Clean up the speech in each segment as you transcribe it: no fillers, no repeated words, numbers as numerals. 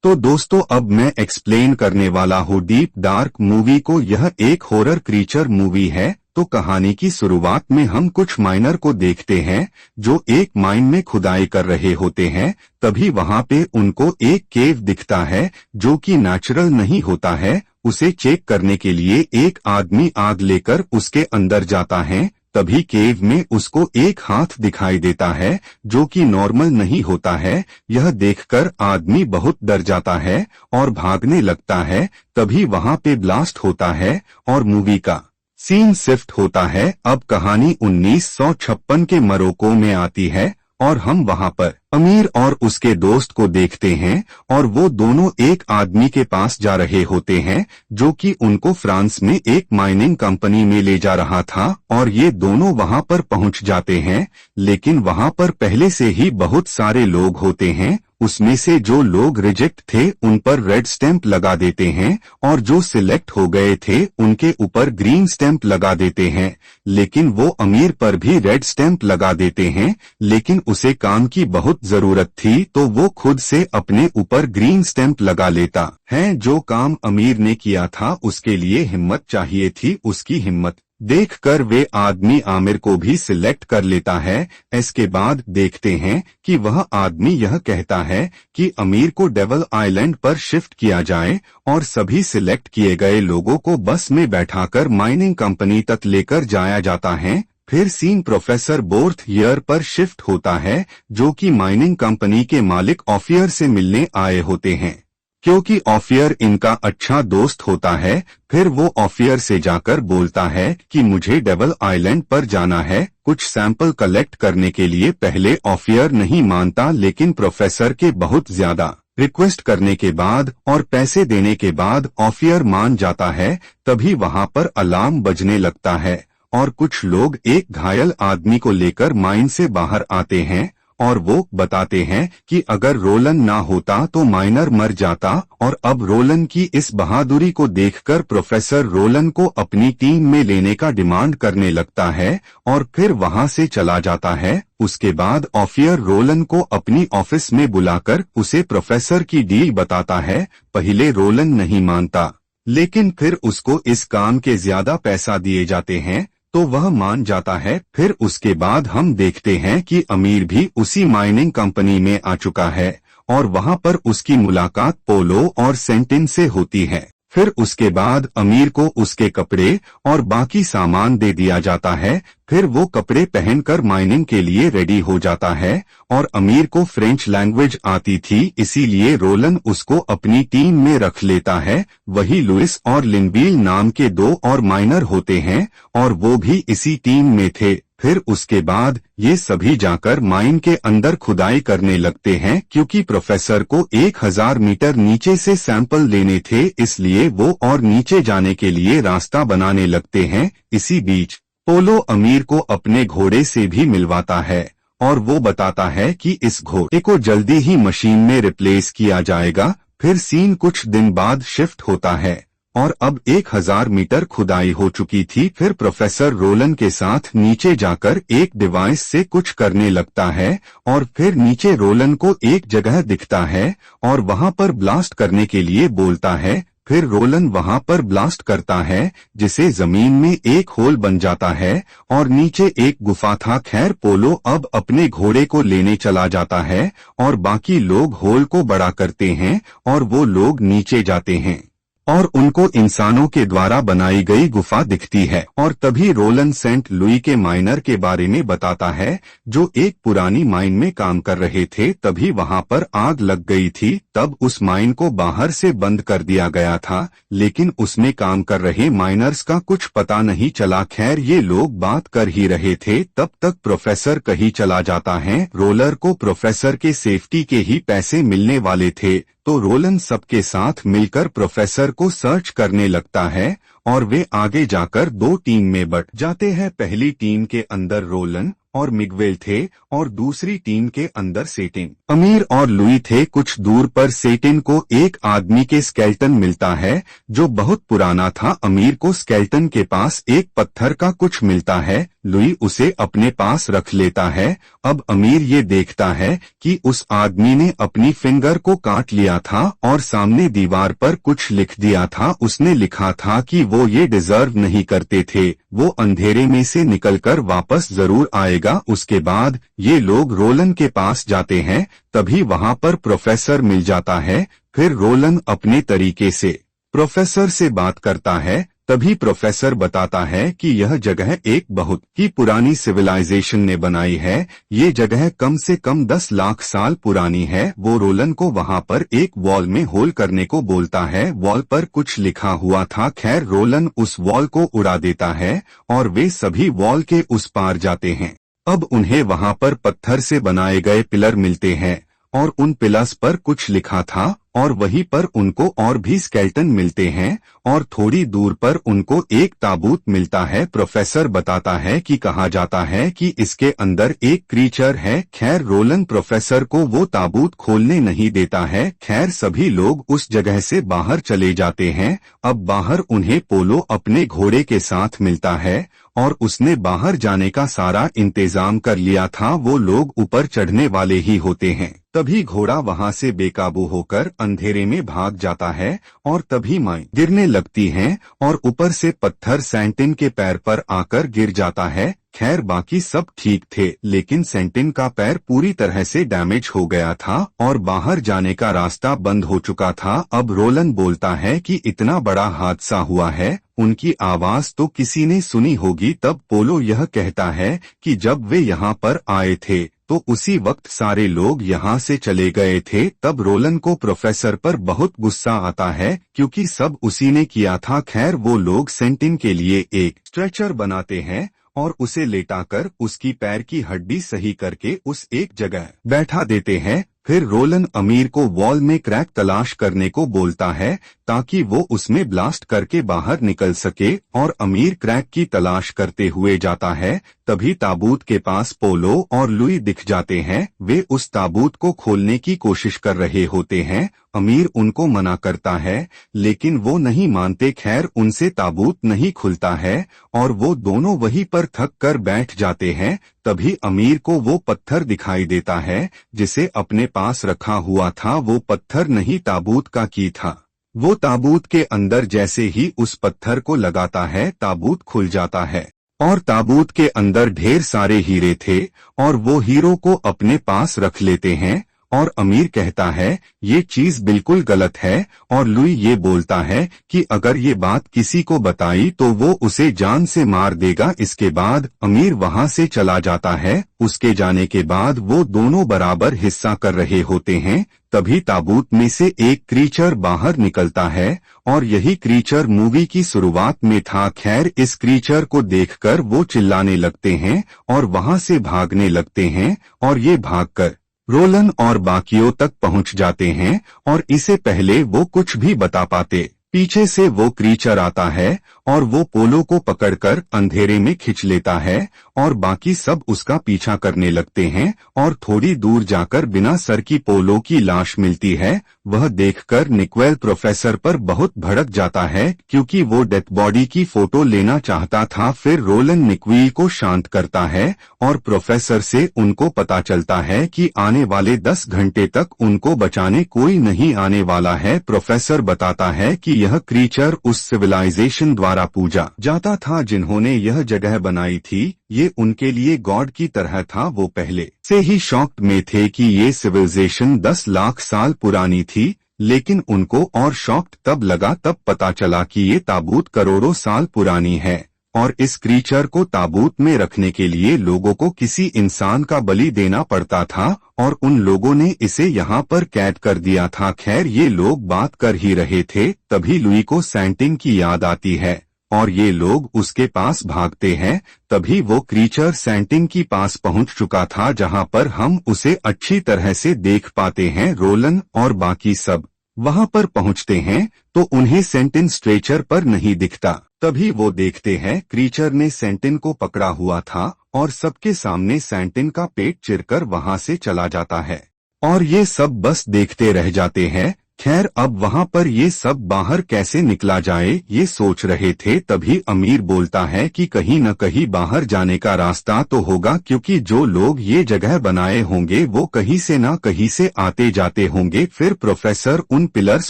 तो दोस्तों अब मैं एक्सप्लेन करने वाला हूँ डीप डार्क मूवी को। यह एक हॉरर क्रीचर मूवी है। तो कहानी की शुरुआत में हम कुछ माइनर को देखते हैं जो एक माइन में खुदाई कर रहे होते हैं। तभी वहां पे उनको एक केव दिखता है जो कि नेचुरल नहीं होता है। उसे चेक करने के लिए एक आदमी आग लेकर उसके अंदर जाता है। तभी केव में उसको एक हाथ दिखाई देता है जो कि नॉर्मल नहीं होता है। यह देखकर आदमी बहुत डर जाता है और भागने लगता है। तभी वहां पे ब्लास्ट होता है और मूवी का सीन शिफ्ट होता है। अब कहानी 1956 के मोरक्को में आती है और हम वहां पर अमीर और उसके दोस्त को देखते हैं और वो दोनों एक आदमी के पास जा रहे होते हैं जो कि उनको फ्रांस में एक माइनिंग कंपनी में ले जा रहा था। और ये दोनों वहां पर पहुंच जाते हैं, लेकिन वहां पर पहले से ही बहुत सारे लोग होते हैं। उसमें से जो लोग रिजेक्ट थे उन पर रेड स्टैंप लगा देते हैं और जो सिलेक्ट हो गए थे उनके ऊपर ग्रीन स्टैंप लगा देते हैं। लेकिन वो अमीर पर भी रेड स्टैंप लगा देते हैं, लेकिन उसे काम की बहुत जरूरत थी तो वो खुद से अपने ऊपर ग्रीन स्टैंप लगा लेता है। जो काम अमीर ने किया था उसके लिए हिम्मत चाहिए थी। उसकी हिम्मत देखकर वे आदमी आमिर को भी सिलेक्ट कर लेता है। इसके बाद देखते हैं कि वह आदमी यह कहता है कि अमीर को डेवल आइलैंड पर शिफ्ट किया जाए और सभी सिलेक्ट किए गए लोगों को बस में बैठाकर माइनिंग कंपनी तक लेकर जाया जाता है। फिर सीन प्रोफेसर बोर्थ ईयर पर शिफ्ट होता है जो कि माइनिंग कंपनी के मालिक ऑफियर से मिलने आए होते हैं, क्योंकि ऑफियर इनका अच्छा दोस्त होता है। फिर वो ऑफियर से जाकर बोलता है कि मुझे डेवल आइलैंड पर जाना है कुछ सैंपल कलेक्ट करने के लिए। पहले ऑफियर नहीं मानता, लेकिन प्रोफेसर के बहुत ज्यादा रिक्वेस्ट करने के बाद और पैसे देने के बाद ऑफियर मान जाता है। तभी वहां पर अलार्म बजने लगता है और कुछ लोग एक घायल आदमी को लेकर माइन से बाहर आते हैं और वो बताते हैं कि अगर रोलन ना होता तो माइनर मर जाता। और अब रोलन की इस बहादुरी को देखकर प्रोफेसर रोलन को अपनी टीम में लेने का डिमांड करने लगता है और फिर वहां से चला जाता है। उसके बाद ऑफियर रोलन को अपनी ऑफिस में बुलाकर उसे प्रोफेसर की डील बताता है। पहले रोलन नहीं मानता, लेकिन फिर उसको इस काम के ज्यादा पैसा दिए जाते हैं तो वह मान जाता है। फिर उसके बाद हम देखते हैं कि अमीर भी उसी माइनिंग कंपनी में आ चुका है और वहां पर उसकी मुलाकात पोलो और सेंटिन से होती है। फिर उसके बाद अमीर को उसके कपड़े और बाकी सामान दे दिया जाता है। फिर वो कपड़े पहनकर माइनिंग के लिए रेडी हो जाता है और अमीर को फ्रेंच लैंग्वेज आती थी, इसीलिए रोलन उसको अपनी टीम में रख लेता है। वही लुइस और लिनबील नाम के दो और माइनर होते हैं और वो भी इसी टीम में थे। फिर उसके बाद ये सभी जाकर माइन के अंदर खुदाई करने लगते हैं, क्योंकि प्रोफेसर को 1000 मीटर नीचे से सैंपल लेने थे, इसलिए वो और नीचे जाने के लिए रास्ता बनाने लगते हैं। इसी बीच पोलो अमीर को अपने घोड़े से भी मिलवाता है और वो बताता है कि इस घोड़े को जल्दी ही मशीन में रिप्लेस किया जाएगा। फिर सीन कुछ दिन बाद शिफ्ट होता है और अब 1000 मीटर खुदाई हो चुकी थी। फिर प्रोफेसर रोलन के साथ नीचे जाकर एक डिवाइस से कुछ करने लगता है और फिर नीचे रोलन को एक जगह दिखता है और वहां पर ब्लास्ट करने के लिए बोलता है। फिर रोलन वहां पर ब्लास्ट करता है जिसे जमीन में एक होल बन जाता है और नीचे एक गुफा था। खैर पोलो अब अपने घोड़े को लेने चला जाता है और बाकी लोग होल को बड़ा करते हैं और वो लोग नीचे जाते हैं और उनको इंसानों के द्वारा बनाई गई गुफा दिखती है। और तभी रोलन सेंट लुई के माइनर के बारे में बताता है जो एक पुरानी माइन में काम कर रहे थे। तभी वहां पर आग लग गई थी। तब उस माइन को बाहर से बंद कर दिया गया था, लेकिन उसमें काम कर रहे माइनर्स का कुछ पता नहीं चला। खैर ये लोग बात कर ही रहे थे, तब तक प्रोफेसर कहीं चला जाता है। रोलर को प्रोफेसर के सेफ्टी के ही पैसे मिलने वाले थे, तो रोलन सबके साथ मिलकर प्रोफेसर को सर्च करने लगता है और वे आगे जाकर दो टीम में बंट जाते हैं। पहली टीम के अंदर रोलन और मिगवेल थे और दूसरी टीम के अंदर सेटिन। अमीर और लुई थे। कुछ दूर पर सेटिन को एक आदमी के स्केल्टन मिलता है जो बहुत पुराना था। अमीर को स्केल्टन के पास एक पत्थर का कुछ मिलता है। लुई उसे अपने पास रख लेता है। अब अमीर ये देखता है कि उस आदमी ने अपनी फिंगर को काट लिया था और सामने दीवार पर कुछ लिख दिया था। उसने लिखा था कि वो ये डिजर्व नहीं करते थे, वो अंधेरे में से निकलकर वापस जरूर आएगा। उसके बाद ये लोग रोलन के पास जाते हैं। तभी वहां पर प्रोफेसर मिल जाता है। फिर रोलन अपने तरीके से प्रोफेसर से बात करता है। तभी प्रोफेसर बताता है कि यह जगह एक बहुत ही पुरानी सिविलाइजेशन ने बनाई है। ये जगह कम से कम 10 लाख साल पुरानी है। वो रोलन को वहां पर एक वॉल में होल करने को बोलता है। वॉल पर कुछ लिखा हुआ था। खैर रोलन उस वॉल को उड़ा देता है और वे सभी वॉल के उस पार जाते हैं। अब उन्हें वहां पर पत्थर से बनाए गए पिलर मिलते हैं और उन पिलर्स पर कुछ लिखा था और वहीं पर उनको और भी स्केल्टन मिलते हैं और थोड़ी दूर पर उनको एक ताबूत मिलता है। प्रोफेसर बताता है कि कहा जाता है कि इसके अंदर एक क्रीचर है। खैर रोलन प्रोफेसर को वो ताबूत खोलने नहीं देता है। खैर सभी लोग उस जगह से बाहर चले जाते हैं। अब बाहर उन्हें पोलो अपने घोड़े के साथ मिलता है और उसने बाहर जाने का सारा इंतजाम कर लिया था। वो लोग ऊपर चढ़ने वाले ही होते हैं। तभी घोड़ा वहां से बेकाबू होकर अंधेरे में भाग जाता है और तभी माई गिरने लगती हैं और ऊपर से पत्थर सेंटिन के पैर पर आकर गिर जाता है। खैर बाकी सब ठीक थे, लेकिन सेंटिन का पैर पूरी तरह से डैमेज हो गया था और बाहर जाने का रास्ता बंद हो चुका था। अब रोलन बोलता है कि इतना बड़ा हादसा हुआ है, उनकी आवाज तो किसी ने सुनी होगी। तब पोलो यह कहता है कि जब वे यहाँ पर आए थे तो उसी वक्त सारे लोग यहाँ से चले गए थे। तब रोलन को प्रोफेसर पर बहुत गुस्सा आता है क्योंकि सब उसी ने किया था। खैर वो लोग सेंटिन के लिए एक स्ट्रेचर बनाते हैं और उसे लेटाकर उसकी पैर की हड्डी सही करके उस एक जगह बैठा देते हैं। फिर रोलन अमीर को वॉल में क्रैक तलाश करने को बोलता है ताकि वो उसमें ब्लास्ट करके बाहर निकल सके और अमीर क्रैक की तलाश करते हुए जाता है। तभी ताबूत के पास पोलो और लुई दिख जाते हैं। वे उस ताबूत को खोलने की कोशिश कर रहे होते हैं। अमीर उनको मना करता है लेकिन वो नहीं मानते। खैर उनसे ताबूत नहीं खुलता है और वो दोनों वहीं पर थक कर बैठ जाते हैं। तभी अमीर को वो पत्थर दिखाई देता है जिसे अपने पास रखा हुआ था। वो पत्थर नहीं ताबूत का की था। वो ताबूत के अंदर जैसे ही उस पत्थर को लगाता है ताबूत खुल जाता है और ताबूत के अंदर ढेर सारे हीरे थे और वो हीरो को अपने पास रख लेते हैं। और अमीर कहता है ये चीज बिल्कुल गलत है और लुई ये बोलता है कि अगर ये बात किसी को बताई तो वो उसे जान से मार देगा। इसके बाद अमीर वहां से चला जाता है। उसके जाने के बाद वो दोनों बराबर हिस्सा कर रहे होते हैं। तभी ताबूत में से एक क्रीचर बाहर निकलता है और यही क्रीचर मूवी की शुरुआत में था। खैर इस क्रीचर को देखकर वो चिल्लाने लगते हैं और वहां से भागने लगते हैं और ये भागकर रोलन और बाकियों तक पहुंच जाते हैं और इससे पहले वो कुछ भी बता पाते पीछे से वो क्रीचर आता है और वो पोलो को पकड़कर अंधेरे में खींच लेता है और बाकी सब उसका पीछा करने लगते हैं और थोड़ी दूर जाकर बिना सर की पोलो की लाश मिलती है। वह देखकर निक्वेल प्रोफेसर पर बहुत भड़क जाता है क्योंकि वो डेथ बॉडी की फोटो लेना चाहता था। फिर रोलन निक्वेल को शांत करता है और प्रोफेसर से उनको पता चलता है कि आने वाले 10 घंटे तक उनको बचाने कोई नहीं आने वाला है। प्रोफेसर बताता है कि यह क्रीचर उस सिविलाइजेशन द्वारा पूजा जाता था जिन्होंने यह जगह बनाई थी। ये उनके लिए गॉड की तरह था। वो पहले से ही शॉक्ड में थे कि ये सिविलाइजेशन 10 लाख साल पुरानी थी, लेकिन उनको और शॉक्ड तब लगा तब पता चला कि ये ताबूत करोड़ों साल पुरानी है और इस क्रीचर को ताबूत में रखने के लिए लोगों को किसी इंसान का बलि देना पड़ता था और उन लोगों ने इसे यहाँ पर कैद कर दिया था। खैर ये लोग बात कर ही रहे थे तभी लुई को सेंटिन की याद आती है और ये लोग उसके पास भागते हैं। तभी वो क्रीचर सेंटिन की पास पहुंच चुका था जहां पर हम उसे अच्छी तरह से देख पाते हैं। रोलन और बाकी सब वहां पर पहुंचते हैं तो उन्हें सेंटिन स्ट्रेचर पर नहीं दिखता। तभी वो देखते हैं क्रीचर ने सेंटिन को पकड़ा हुआ था और सबके सामने सैंटिन का पेट चिरकर वहां से चला जाता है और ये सब बस देखते रह जाते हैं। खैर अब वहां पर ये सब बाहर कैसे निकला जाए ये सोच रहे थे, तभी अमीर बोलता है कि कहीं न कहीं बाहर जाने का रास्ता तो होगा, क्योंकि जो लोग ये जगह बनाए होंगे वो कहीं से ना कहीं से आते जाते होंगे। फिर प्रोफेसर उन पिलर्स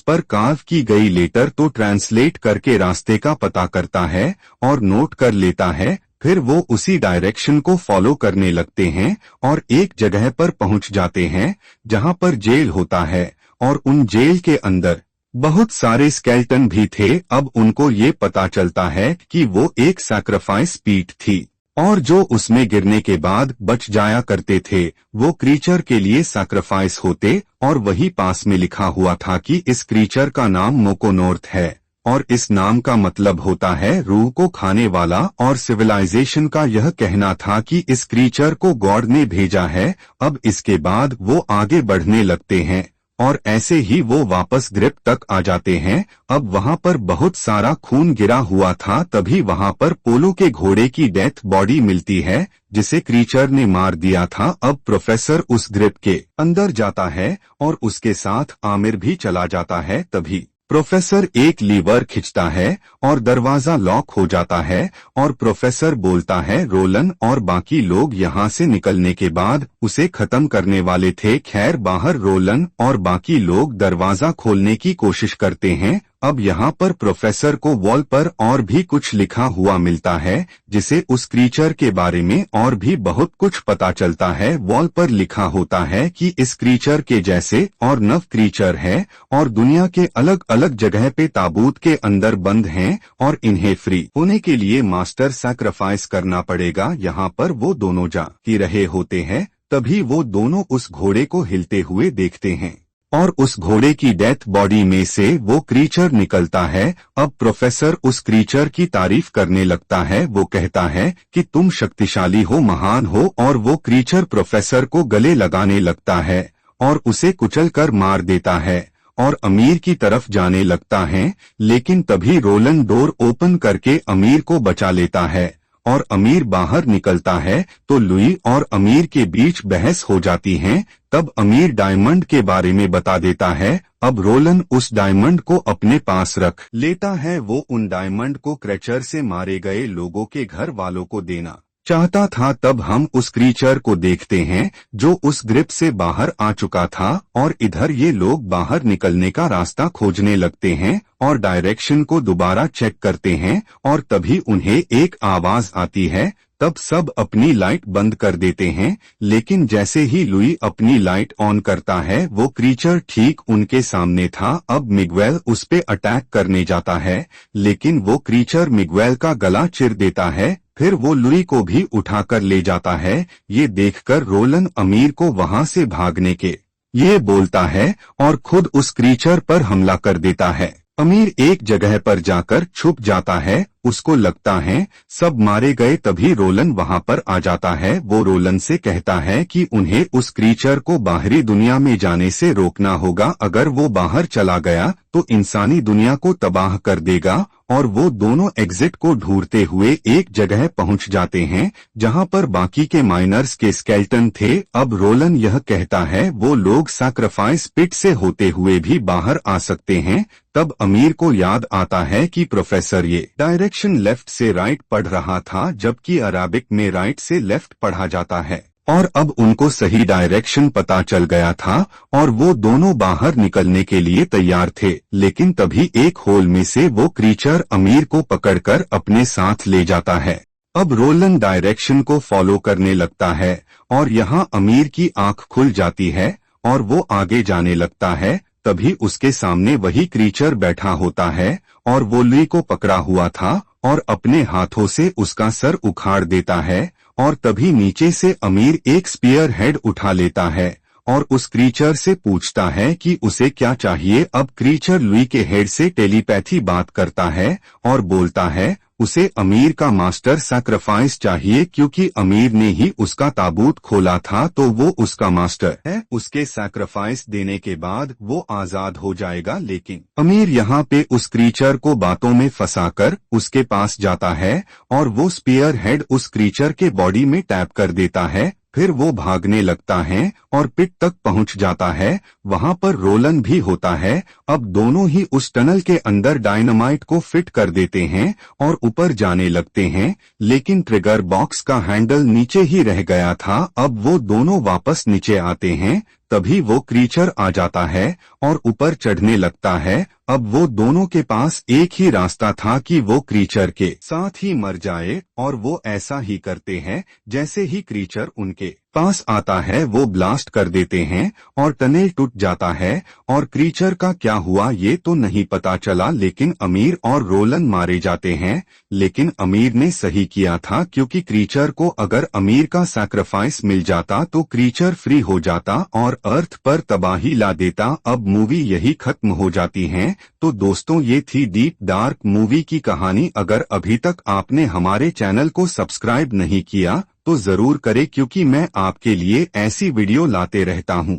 पर कार्व की गई लेटर तो ट्रांसलेट करके रास्ते का पता करता है और नोट कर लेता है। फिर वो उसी डायरेक्शन को फॉलो करने लगते हैं और एक जगह पर पहुंच जाते हैं जहां पर जेल होता है और उन जेल के अंदर बहुत सारे स्केल्टन भी थे। अब उनको ये पता चलता है कि वो एक सैक्रिफाइस पीट थी और जो उसमें गिरने के बाद बच जाया करते थे वो क्रीचर के लिए सैक्रिफाइस होते, और वही पास में लिखा हुआ था कि इस क्रीचर का नाम मोकोनोर्थ है और इस नाम का मतलब होता है रूह को खाने वाला। और सिविलाइजेशन का यह कहना था कि इस क्रीचर को गॉड ने भेजा है। अब इसके बाद वो आगे बढ़ने लगते हैं और ऐसे ही वो वापस ग्रिप तक आ जाते हैं। अब वहां पर बहुत सारा खून गिरा हुआ था, तभी वहां पर पोलो के घोड़े की डेथ बॉडी मिलती है जिसे क्रीचर ने मार दिया था। अब प्रोफेसर उस ग्रिप के अंदर जाता है और उसके साथ आमिर भी चला जाता है। तभी प्रोफेसर एक लीवर खिंचता है और दरवाजा लॉक हो जाता है और प्रोफेसर बोलता है रोलन और बाकी लोग यहाँ से निकलने के बाद उसे खत्म करने वाले थे। खैर बाहर रोलन और बाकी लोग दरवाजा खोलने की कोशिश करते हैं। अब यहाँ पर प्रोफेसर को वॉल पर और भी कुछ लिखा हुआ मिलता है जिसे उस क्रीचर के बारे में और भी बहुत कुछ पता चलता है। वॉल पर लिखा होता है कि इस क्रीचर के जैसे और 9 क्रीचर है और दुनिया के अलग अलग जगह पे ताबूत के अंदर बंद हैं और इन्हें फ्री होने के लिए मास्टर सैक्रिफाइस करना पड़ेगा। यहाँ पर वो दोनों जा ही रहे होते हैं, तभी वो दोनों उस घोड़े को हिलते हुए देखते हैं और उस घोड़े की डेथ बॉडी में से वो क्रीचर निकलता है। अब प्रोफेसर उस क्रीचर की तारीफ करने लगता है। वो कहता है कि तुम शक्तिशाली हो, महान हो, और वो क्रीचर प्रोफेसर को गले लगाने लगता है और उसे कुचल कर मार देता है और अमीर की तरफ जाने लगता है। लेकिन तभी रोलन डोर ओपन करके अमीर को बचा लेता है और अमीर बाहर निकलता है तो लुई और अमीर के बीच बहस हो जाती है। तब अमीर डायमंड के बारे में बता देता है। अब रोलन उस डायमंड को अपने पास रख लेता है। वो उन डायमंड को क्रेचर से मारे गए लोगों के घर वालों को देना चाहता था। तब हम उस क्रीचर को देखते हैं जो उस ग्रिप से बाहर आ चुका था और इधर ये लोग बाहर निकलने का रास्ता खोजने लगते हैं और डायरेक्शन को दोबारा चेक करते हैं और तभी उन्हें एक आवाज आती है। तब सब अपनी लाइट बंद कर देते हैं, लेकिन जैसे ही लुई अपनी लाइट ऑन करता है वो क्रीचर ठीक उनके सामने था। अब मिगवेल उस पे अटैक करने जाता है, लेकिन वो क्रीचर मिगवेल का गला चिर देता है। फिर वो लुई को भी उठाकर ले जाता है। ये देखकर रोलन अमीर को वहां से भागने के ये बोलता है और खुद उस क्रीचर पर हमला कर देता है। अमीर एक जगह पर जाकर छुप जाता है। उसको लगता है सब मारे गए। तभी रोलन वहां पर आ जाता है। वो रोलन से कहता है कि उन्हें उस क्रीचर को बाहरी दुनिया में जाने से रोकना होगा। अगर वो बाहर चला गया तो इंसानी दुनिया को तबाह कर देगा। और वो दोनों एग्जिट को ढूंढते हुए एक जगह पहुंच जाते हैं जहां पर बाकी के माइनर्स के स्केल्टन थे। अब रोलन यह कहता है वो लोग सैक्रिफाइस पिट से होते हुए भी बाहर आ सकते हैं। तब अमीर को याद आता है कि प्रोफेसर ये डायरेक्शन लेफ्ट से राइट पढ़ रहा था, जबकि अराबिक में राइट से लेफ्ट पढ़ा जाता है, और अब उनको सही डायरेक्शन पता चल गया था और वो दोनों बाहर निकलने के लिए तैयार थे। लेकिन तभी एक होल में से वो क्रीचर अमीर को पकड़कर अपने साथ ले जाता है। अब रोलन डायरेक्शन को फॉलो करने लगता है और यहाँ अमीर की आंख खुल जाती है और वो आगे जाने लगता है। तभी उसके सामने वही क्रीचर बैठा होता है और वो लुई को पकड़ा हुआ था और अपने हाथों से उसका सर उखाड़ देता है। और तभी नीचे से अमीर एक स्पीयर हेड उठा लेता है और उस क्रीचर से पूछता है कि उसे क्या चाहिए। अब क्रीचर लुई के हेड से टेलीपैथी बात करता है और बोलता है उसे अमीर का मास्टर सैक्रिफाइस चाहिए, क्योंकि अमीर ने ही उसका ताबूत खोला था तो वो उसका मास्टर है। उसके सैक्रिफाइस देने के बाद वो आजाद हो जाएगा। लेकिन अमीर यहाँ पे उस क्रीचर को बातों में फंसाकर उसके पास जाता है और वो स्पीयर हेड उस क्रीचर के बॉडी में टैप कर देता है। फिर वो भागने लगता है और पिट तक पहुंच जाता है। वहां पर रोलन भी होता है। अब दोनों ही उस टनल के अंदर डायनामाइट को फिट कर देते हैं और ऊपर जाने लगते हैं, लेकिन ट्रिगर बॉक्स का हैंडल नीचे ही रह गया था। अब वो दोनों वापस नीचे आते हैं, तभी वो क्रीचर आ जाता है और ऊपर चढ़ने लगता है। अब वो दोनों के पास एक ही रास्ता था कि वो क्रीचर के साथ ही मर जाए, और वो ऐसा ही करते हैं। जैसे ही क्रीचर उनके पास आता है वो ब्लास्ट कर देते हैं और टनल टूट जाता है। और क्रीचर का क्या हुआ ये तो नहीं पता चला, लेकिन अमीर और रोलन मारे जाते हैं। लेकिन अमीर ने सही किया था, क्योंकि क्रीचर को अगर अमीर का सैक्रिफाइस मिल जाता तो क्रीचर फ्री हो जाता और अर्थ पर तबाही ला देता। अब मूवी यही खत्म हो जाती है। तो दोस्तों, ये थी डीप डार्क मूवी की कहानी। अगर अभी तक आपने हमारे चैनल को सब्सक्राइब नहीं किया तो जरूर करें, क्योंकि मैं आपके लिए ऐसी वीडियो लाते रहता हूँ।